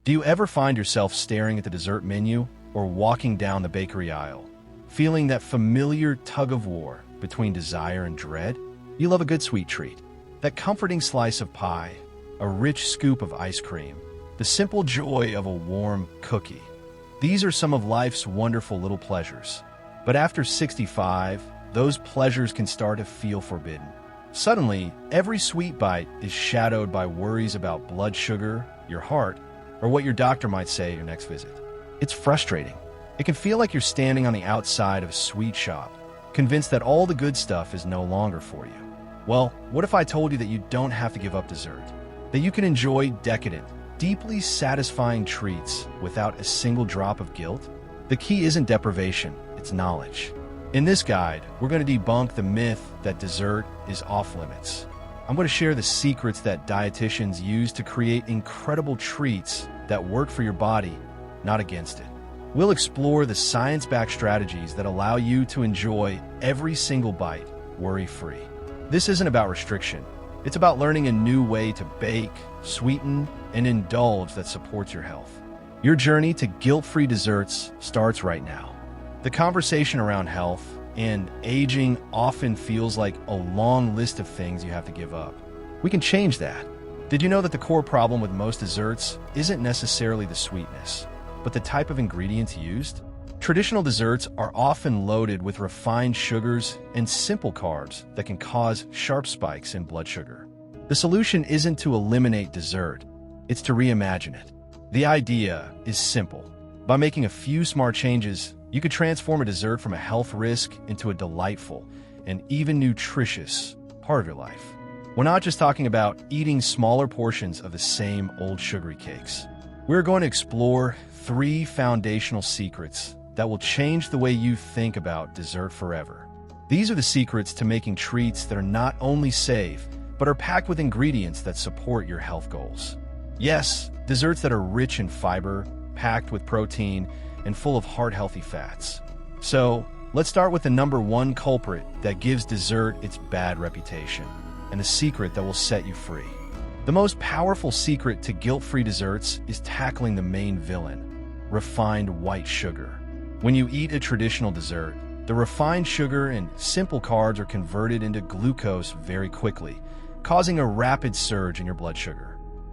Do you ever find yourself staring at the dessert menu or walking down the bakery aisle, feeling that familiar tug-of-war between desire and dread? You love a good sweet treat, that comforting slice of pie, a rich scoop of ice cream, the simple joy of a warm cookie. These are some of life's wonderful little pleasures. But after 65, those pleasures can start to feel forbidden. Suddenly, every sweet bite is shadowed by worries about blood sugar, your heart, or what your doctor might say at your next visit. It's frustrating. It can feel like you're standing on the outside of a sweet shop, convinced that all the good stuff is no longer for you. Well, what if I told you that you don't have to give up dessert? That you can enjoy decadent, deeply satisfying treats without a single drop of guilt? The key isn't deprivation, it's knowledge. In this guide, we're going to debunk the myth that dessert is off-limits. I'm going to share the secrets that dietitians use to create incredible treats that work for your body, not against it. We'll explore the science-backed strategies that allow you to enjoy every single bite, worry-free. This isn't about restriction. It's about learning a new way to bake, sweeten, and indulge that supports your health. Your journey to guilt-free desserts starts right now. The conversation around health and aging often feels like a long list of things you have to give up. We can change that. Did you know that the core problem with most desserts isn't necessarily the sweetness, but the type of ingredients used? Traditional desserts are often loaded with refined sugars and simple carbs that can cause sharp spikes in blood sugar. The solution isn't to eliminate dessert, it's to reimagine it. The idea is simple. By making a few smart changes, you could transform a dessert from a health risk into a delightful and even nutritious part of your life. We're not just talking about eating smaller portions of the same old sugary cakes. We're going to explore 3 foundational secrets that will change the way you think about dessert forever. These are the secrets to making treats that are not only safe, but are packed with ingredients that support your health goals. Yes, desserts that are rich in fiber, packed with protein, and full of heart-healthy fats. So, let's start with the number 1 culprit that gives dessert its bad reputation, and the secret that will set you free. The most powerful secret to guilt-free desserts is tackling the main villain, refined white sugar. When you eat a traditional dessert, the refined sugar and simple carbs are converted into glucose very quickly, causing a rapid surge in your blood sugar.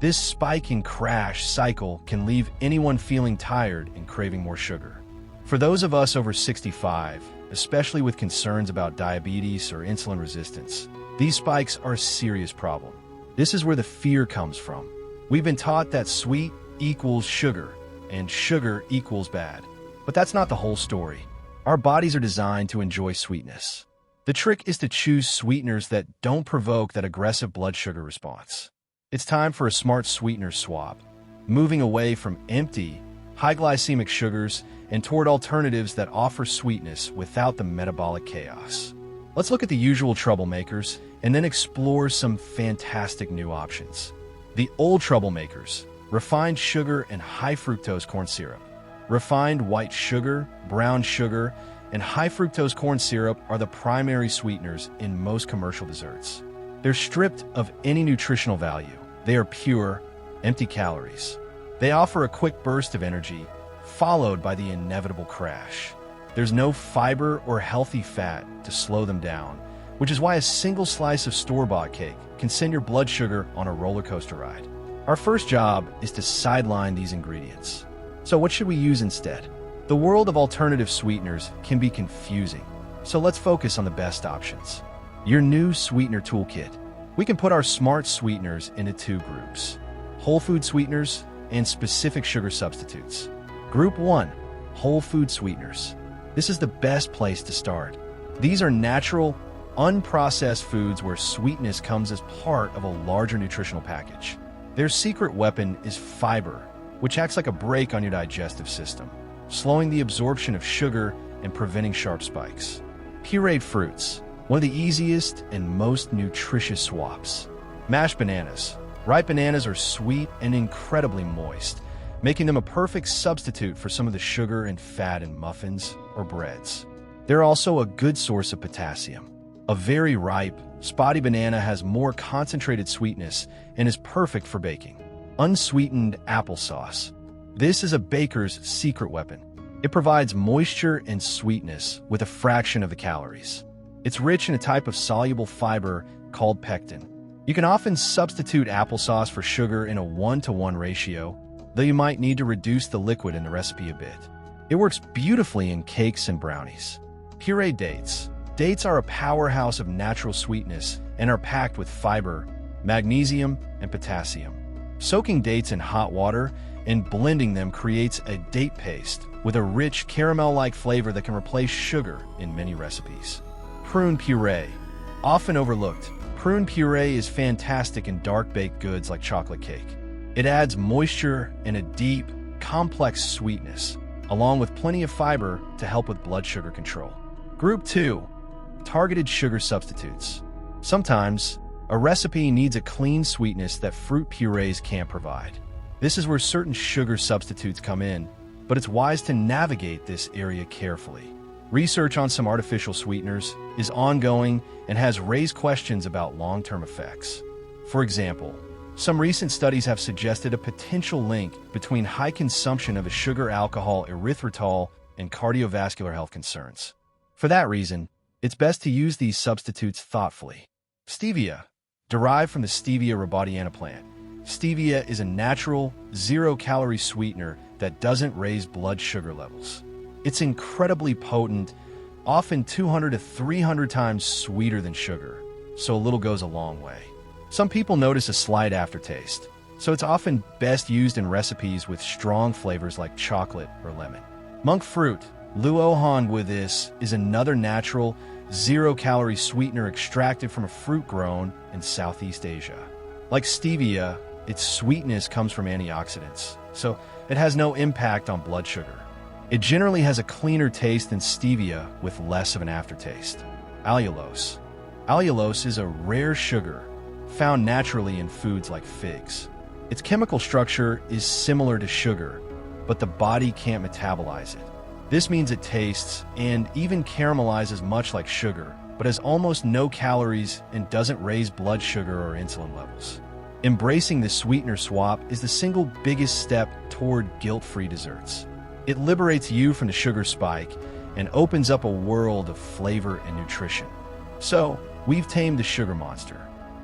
This spike and crash cycle can leave anyone feeling tired and craving more sugar. For those of us over 65, especially with concerns about diabetes or insulin resistance, these spikes are a serious problem. This is where the fear comes from. We've been taught that sweet equals sugar, and sugar equals bad. But that's not the whole story. Our bodies are designed to enjoy sweetness. The trick is to choose sweeteners that don't provoke that aggressive blood sugar response. It's time for a smart sweetener swap, moving away from empty, high-glycemic sugars and toward alternatives that offer sweetness without the metabolic chaos. Let's look at the usual troublemakers and then explore some fantastic new options. The old troublemakers: refined sugar and high-fructose corn syrup. Refined white sugar, brown sugar, and high-fructose corn syrup are the primary sweeteners in most commercial desserts. They're stripped of any nutritional value. They are pure, empty calories. They offer a quick burst of energy, followed by the inevitable crash. There's no fiber or healthy fat to slow them down, which is why a single slice of store-bought cake can send your blood sugar on a roller coaster ride. Our first job is to sideline these ingredients. So what should we use instead? The world of alternative sweeteners can be confusing, so let's focus on the best options. Your new sweetener toolkit. We can put our smart sweeteners into 2 groups: whole food sweeteners and specific sugar substitutes. Group 1, whole food sweeteners. This is the best place to start. These are natural, unprocessed foods where sweetness comes as part of a larger nutritional package. Their secret weapon is fiber, which acts like a brake on your digestive system, slowing the absorption of sugar and preventing sharp spikes. Pureed fruits. One of the easiest and most nutritious swaps. Mashed bananas. Ripe bananas are sweet and incredibly moist, making them a perfect substitute for some of the sugar and fat in muffins or breads. They're also a good source of potassium. A very ripe, spotty banana has more concentrated sweetness and is perfect for baking. Unsweetened applesauce. This is a baker's secret weapon. It provides moisture and sweetness with a fraction of the calories. It's rich in a type of soluble fiber called pectin. You can often substitute applesauce for sugar in a 1-to-1 ratio, though you might need to reduce the liquid in the recipe a bit. It works beautifully in cakes and brownies. Pureed dates. Dates are a powerhouse of natural sweetness and are packed with fiber, magnesium, and potassium. Soaking dates in hot water and blending them creates a date paste with a rich caramel-like flavor that can replace sugar in many recipes. Prune puree. Often overlooked, prune puree is fantastic in dark baked goods like chocolate cake. It adds moisture and a deep, complex sweetness, along with plenty of fiber to help with blood sugar control. Group 2. Targeted sugar substitutes. Sometimes, a recipe needs a clean sweetness that fruit purees can't provide. This is where certain sugar substitutes come in, but it's wise to navigate this area carefully. Research on some artificial sweeteners is ongoing and has raised questions about long-term effects. For example, some recent studies have suggested a potential link between high consumption of a sugar alcohol erythritol and cardiovascular health concerns. For that reason, it's best to use these substitutes thoughtfully. Stevia. Derived from the Stevia rhododendron plant, stevia is a natural, zero-calorie sweetener that doesn't raise blood sugar levels. It's incredibly potent, often 200 to 300 times sweeter than sugar, so a little goes a long way. Some people notice a slight aftertaste, so it's often best used in recipes with strong flavors like chocolate or lemon. Monk fruit. Luohan with this is another natural, zero-calorie sweetener extracted from a fruit grown in Southeast Asia. Like stevia, its sweetness comes from antioxidants, so it has no impact on blood sugar. It generally has a cleaner taste than stevia with less of an aftertaste. Allulose. Allulose is a rare sugar found naturally in foods like figs. Its chemical structure is similar to sugar, but the body can't metabolize it. This means it tastes and even caramelizes much like sugar, but has almost no calories and doesn't raise blood sugar or insulin levels. Embracing the sweetener swap is the single biggest step toward guilt-free desserts. It liberates you from the sugar spike and opens up a world of flavor and nutrition. So, we've tamed the sugar monster.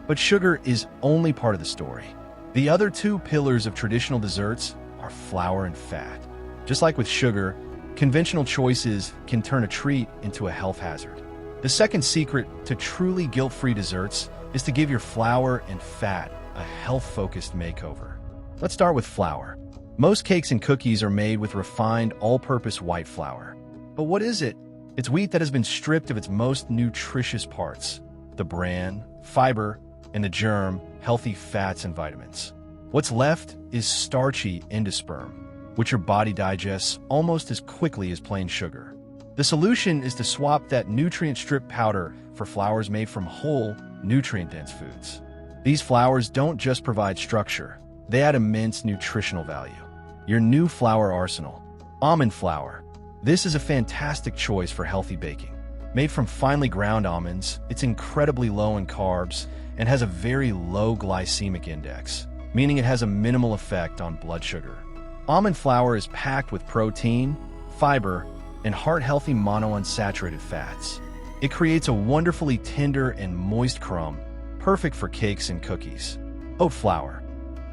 But sugar is only part of the story. The other two pillars of traditional desserts are flour and fat. Just like with sugar, conventional choices can turn a treat into a health hazard. The second secret to truly guilt-free desserts is to give your flour and fat a health-focused makeover. Let's start with flour. Most cakes and cookies are made with refined, all-purpose white flour. But what is it? It's wheat that has been stripped of its most nutritious parts: the bran, fiber, and the germ, healthy fats and vitamins. What's left is starchy endosperm, which your body digests almost as quickly as plain sugar. The solution is to swap that nutrient-stripped powder for flours made from whole, nutrient-dense foods. These flours don't just provide structure, they add immense nutritional value. Your new flour arsenal. Almond flour. This is a fantastic choice for healthy baking. Made from finely ground almonds, it's incredibly low in carbs and has a very low glycemic index, meaning it has a minimal effect on blood sugar. Almond flour is packed with protein, fiber, and heart-healthy monounsaturated fats. It creates a wonderfully tender and moist crumb, perfect for cakes and cookies. Oat flour.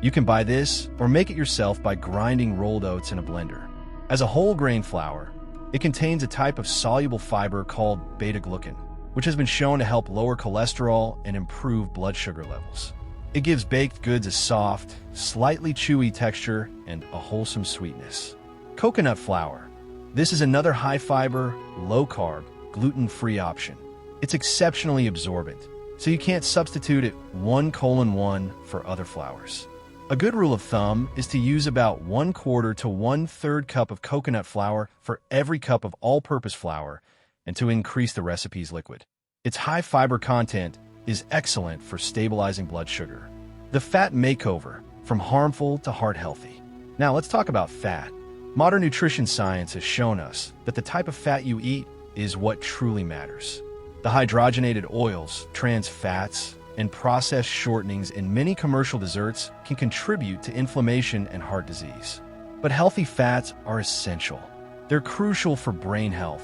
You can buy this or make it yourself by grinding rolled oats in a blender. As a whole grain flour, it contains a type of soluble fiber called beta-glucan, which has been shown to help lower cholesterol and improve blood sugar levels. It gives baked goods a soft, slightly chewy texture and a wholesome sweetness. Coconut flour. This is another high-fiber, low-carb, gluten-free option. It's exceptionally absorbent, so you can't substitute it 1:1 for other flours. A good rule of thumb is to use about 1/4 to 1/3 cup of coconut flour for every cup of all-purpose flour, and to increase the recipe's liquid. Its high fiber content is excellent for stabilizing blood sugar. The fat makeover, from harmful to heart-healthy. Now let's talk about fat. Modern nutrition science has shown us that the type of fat you eat is what truly matters. The hydrogenated oils, trans fats, and processed shortenings in many commercial desserts can contribute to inflammation and heart disease. But healthy fats are essential. They're crucial for brain health,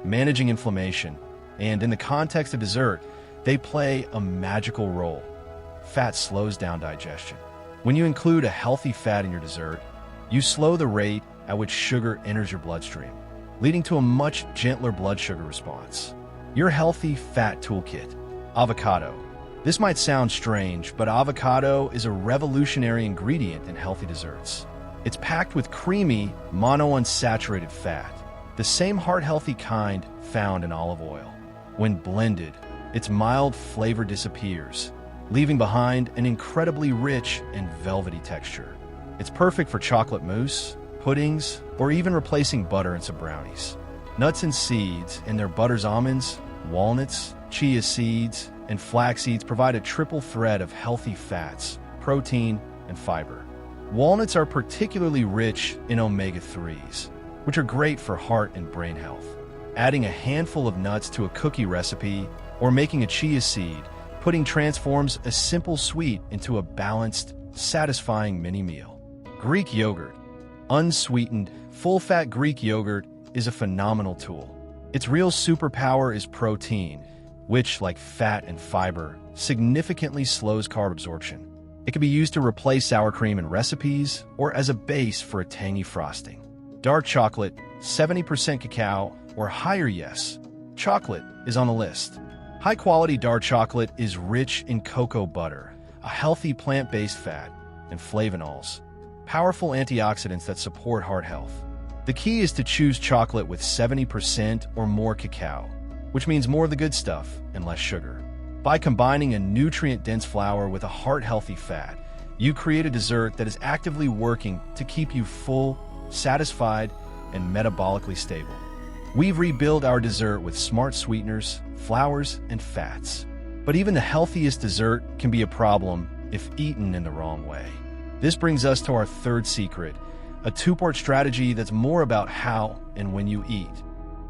managing inflammation, and in the context of dessert, they play a magical role. Fat slows down digestion. When you include a healthy fat in your dessert, you slow the rate at which sugar enters your bloodstream, leading to a much gentler blood sugar response. Your healthy fat toolkit. Avocado. This might sound strange, but avocado is a revolutionary ingredient in healthy desserts. It's packed with creamy, monounsaturated fat, the same heart-healthy kind found in olive oil. When blended, its mild flavor disappears, leaving behind an incredibly rich and velvety texture. It's perfect for chocolate mousse, puddings, or even replacing butter in some brownies. Nuts and seeds, and their butters, almonds, walnuts, chia seeds, and flax seeds provide a triple thread of healthy fats, protein, and fiber. Walnuts are particularly rich in omega-3s, which are great for heart and brain health. Adding a handful of nuts to a cookie recipe or making a chia seed pudding transforms a simple sweet into a balanced, satisfying mini meal. Greek yogurt. Unsweetened, full-fat Greek yogurt is a phenomenal tool. Its real superpower is protein, which, like fat and fiber, significantly slows carb absorption. It can be used to replace sour cream in recipes or as a base for a tangy frosting. Dark chocolate, 70% cacao or higher, yes, chocolate is on the list. High-quality dark chocolate is rich in cocoa butter, a healthy plant-based fat, and flavonols, powerful antioxidants that support heart health. The key is to choose chocolate with 70% or more cacao, which means more of the good stuff and less sugar. By combining a nutrient-dense flour with a heart-healthy fat, you create a dessert that is actively working to keep you full, satisfied, and metabolically stable. We've rebuilt our dessert with smart sweeteners, flours, and fats. But even the healthiest dessert can be a problem if eaten in the wrong way. This brings us to our third secret, a two-part strategy that's more about how and when you eat.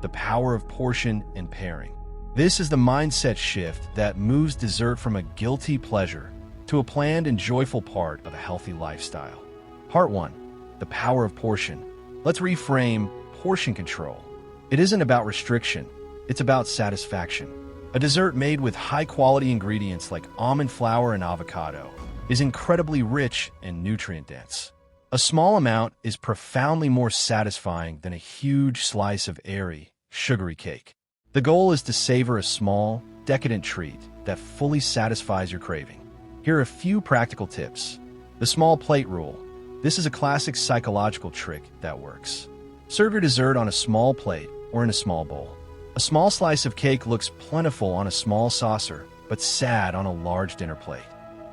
The power of portion and pairing. This is the mindset shift that moves dessert from a guilty pleasure to a planned and joyful part of a healthy lifestyle. Part 1. The power of portion. Let's reframe portion control. It isn't about restriction, it's about satisfaction. A dessert made with high-quality ingredients like almond flour and avocado is incredibly rich and nutrient-dense. A small amount is profoundly more satisfying than a huge slice of airy, sugary cake. The goal is to savor a small, decadent treat that fully satisfies your craving. Here are a few practical tips. The small plate rule. This is a classic psychological trick that works. Serve your dessert on a small plate or in a small bowl. A small slice of cake looks plentiful on a small saucer, but sad on a large dinner plate.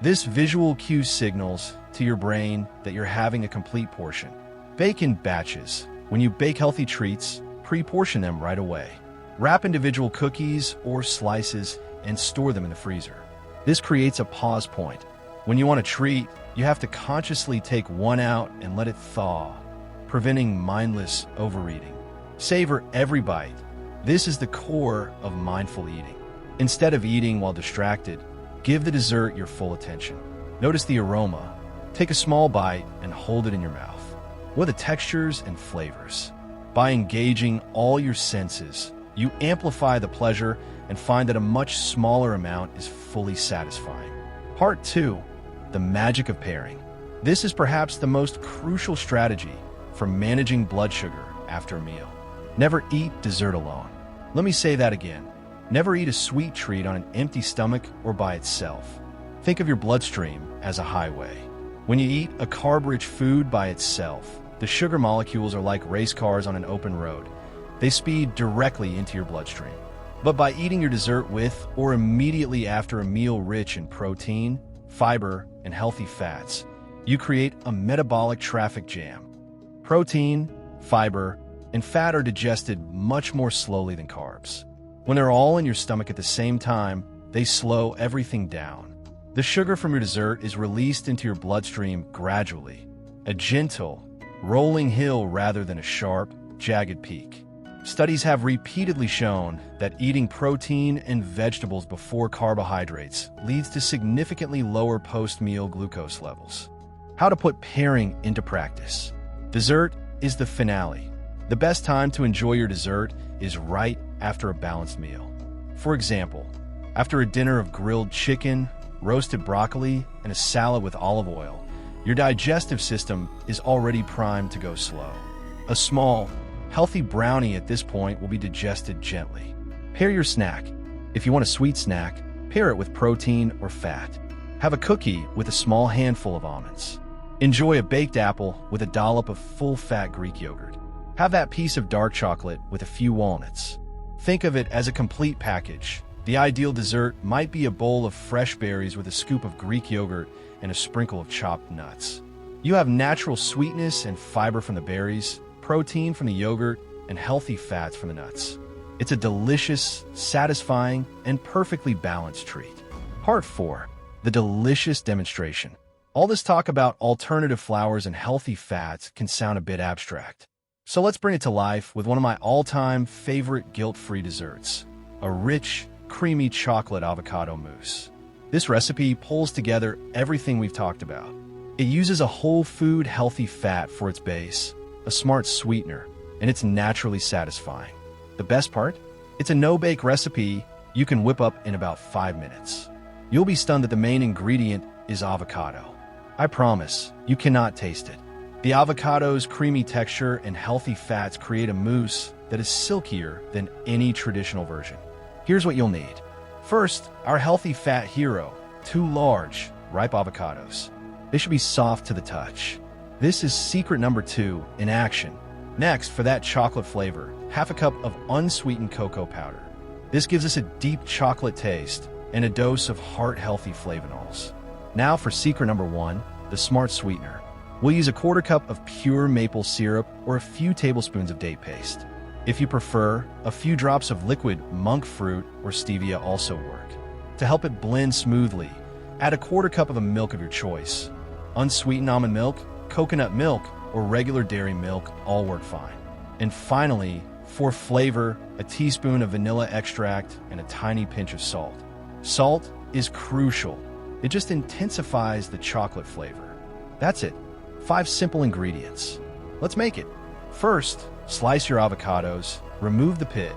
This visual cue signals to your brain that you're having a complete portion. Bake in batches. When you bake healthy treats, pre-portion them right away. Wrap individual cookies or slices and store them in the freezer. This creates a pause point. When you want a treat, you have to consciously take one out and let it thaw, preventing mindless overeating. Savor every bite. This is the core of mindful eating. Instead of eating while distracted, give the dessert your full attention. Notice the aroma. Take a small bite and hold it in your mouth. What are the textures and flavors? By engaging all your senses, you amplify the pleasure and find that a much smaller amount is fully satisfying. Part 2. The magic of pairing. This is perhaps the most crucial strategy for managing blood sugar after a meal. Never eat dessert alone. Let me say that again. Never eat a sweet treat on an empty stomach or by itself. Think of your bloodstream as a highway. When you eat a carb-rich food by itself, the sugar molecules are like race cars on an open road. They speed directly into your bloodstream. But by eating your dessert with or immediately after a meal rich in protein, fiber, and healthy fats, you create a metabolic traffic jam. Protein, fiber, and fat are digested much more slowly than carbs. When they're all in your stomach at the same time, they slow everything down. The sugar from your dessert is released into your bloodstream gradually, a gentle, rolling hill rather than a sharp, jagged peak. Studies have repeatedly shown that eating protein and vegetables before carbohydrates leads to significantly lower post-meal glucose levels. How to put pairing into practice. Dessert is the finale. The best time to enjoy your dessert is right after a balanced meal. For example, after a dinner of grilled chicken, roasted broccoli, and a salad with olive oil, your digestive system is already primed to go slow. A small, healthy brownie at this point will be digested gently. Pair your snack. If you want a sweet snack, pair it with protein or fat. Have a cookie with a small handful of almonds. Enjoy a baked apple with a dollop of full-fat Greek yogurt. Have that piece of dark chocolate with a few walnuts. Think of it as a complete package. The ideal dessert might be a bowl of fresh berries with a scoop of Greek yogurt and a sprinkle of chopped nuts. You have natural sweetness and fiber from the berries, protein from the yogurt, and healthy fats from the nuts. It's a delicious, satisfying, and perfectly balanced treat. Part 4. The delicious demonstration. All this talk about alternative flours and healthy fats can sound a bit abstract. So let's bring it to life with one of my all-time favorite guilt-free desserts, a rich, creamy chocolate avocado mousse. This recipe pulls together everything we've talked about. It uses a whole food healthy fat for its base, a smart sweetener, and it's naturally satisfying. The best part? It's a no-bake recipe you can whip up in about 5 minutes. You'll be stunned that the main ingredient is avocado. I promise, you cannot taste it. The avocado's creamy texture and healthy fats create a mousse that is silkier than any traditional version. Here's what you'll need. First, our healthy fat hero, 2 large, ripe avocados. They should be soft to the touch. This is secret number 2 in action. Next, for that chocolate flavor, half a cup of unsweetened cocoa powder. This gives us a deep chocolate taste and a dose of heart-healthy flavonols. Now for secret number 1, the smart sweetener. We'll use a 1/4 cup of pure maple syrup or a few tablespoons of date paste. If you prefer, a few drops of liquid monk fruit or stevia also work. To help it blend smoothly, add a 1/4 cup of a milk of your choice. Unsweetened almond milk, coconut milk, or regular dairy milk all work fine. And finally, for flavor, a teaspoon of vanilla extract and a tiny pinch of salt. Salt is crucial. It just intensifies the chocolate flavor. That's it. 5 simple ingredients. Let's make it. First, slice your avocados, remove the pit,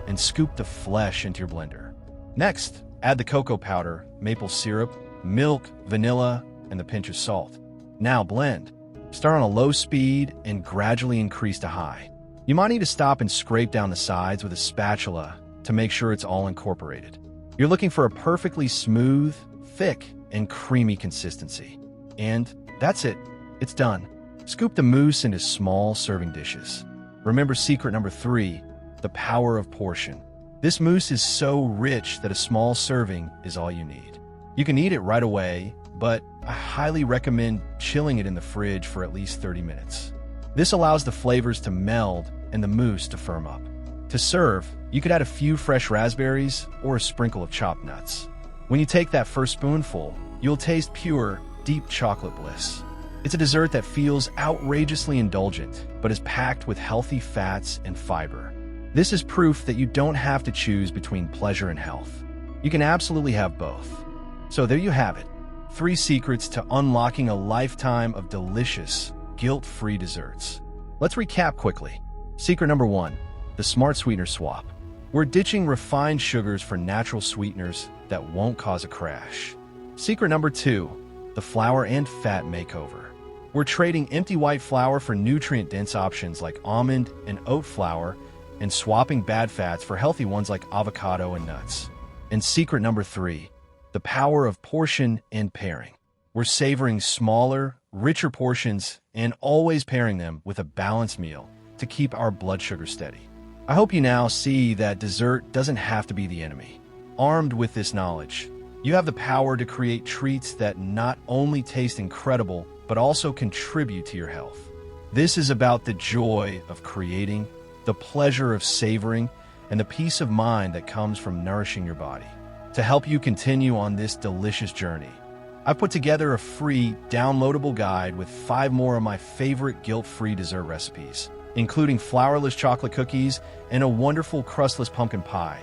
and scoop the flesh into your blender. Next, add the cocoa powder, maple syrup, milk, vanilla, and the pinch of salt. Now blend. Start on a low speed and gradually increase to high. You might need to stop and scrape down the sides with a spatula to make sure it's all incorporated. You're looking for a perfectly smooth, thick, and creamy consistency. And that's it. It's done. Scoop the mousse into small serving dishes. Remember secret number 3, the power of portion. This mousse is so rich that a small serving is all you need. You can eat it right away, but I highly recommend chilling it in the fridge for at least 30 minutes. This allows the flavors to meld and the mousse to firm up. To serve, you could add a few fresh raspberries or a sprinkle of chopped nuts. When you take that first spoonful, you'll taste pure, deep chocolate bliss. It's a dessert that feels outrageously indulgent, but is packed with healthy fats and fiber. This is proof that you don't have to choose between pleasure and health. You can absolutely have both. So there you have it. 3 secrets to unlocking a lifetime of delicious, guilt-free desserts. Let's recap quickly. Secret number 1, the smart sweetener swap. We're ditching refined sugars for natural sweeteners that won't cause a crash. Secret number 2, the flour and fat makeover. We're trading empty white flour for nutrient-dense options like almond and oat flour and swapping bad fats for healthy ones like avocado and nuts. And secret number 3, the power of portion and pairing. We're savoring smaller, richer portions and always pairing them with a balanced meal to keep our blood sugar steady. I hope you now see that dessert doesn't have to be the enemy. Armed with this knowledge, you have the power to create treats that not only taste incredible, but also contribute to your health. This is about the joy of creating, the pleasure of savoring, and the peace of mind that comes from nourishing your body. To help you continue on this delicious journey, I've put together a free, downloadable guide with 5 more of my favorite guilt-free dessert recipes. including flourless chocolate cookies and a wonderful crustless pumpkin pie,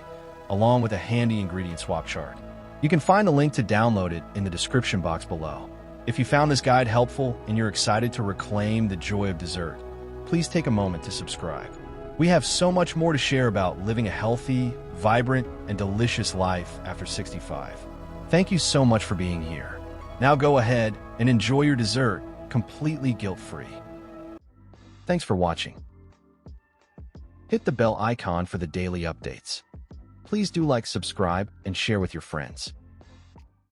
along with a handy ingredient swap chart. You can find the link to download it in the description box below. If you found this guide helpful and you're excited to reclaim the joy of dessert, please take a moment to subscribe. We have so much more to share about living a healthy, vibrant, and delicious life after 65. Thank you so much for being here. Now go ahead and enjoy your dessert completely guilt-free. Thanks for watching. Hit the bell icon for the daily updates. Please do like, subscribe, and share with your friends.